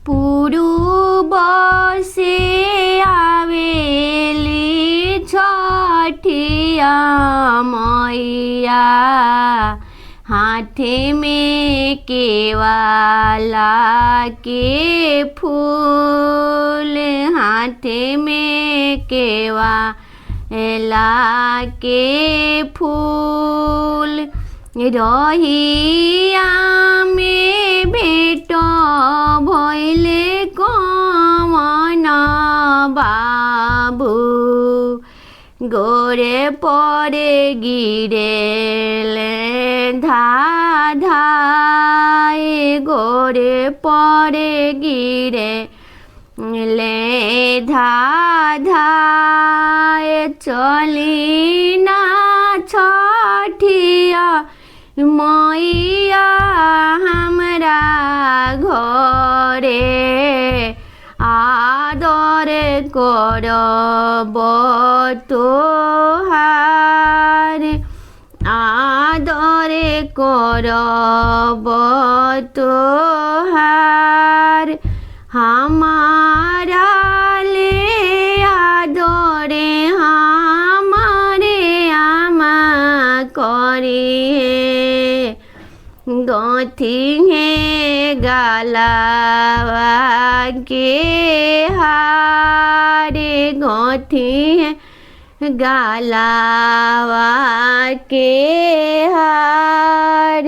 पूर्व से आवेली छठिया मैया, हाथे में केवाला के फूल, हाथे में केवाला के फूल। रहिया में भेट भइले कवन बाबू, गोरे परे गिरेले धाधाए, गोरे परे गिरे ले धाधाए। चली ना छठिया मैया हमरा घरे, आदर करब तोहार, आदर करब तोहार। हमारा ले आदरे हमारे आमा करिहे, गथी है गलावा के हारे, गथी है गलावा के हार।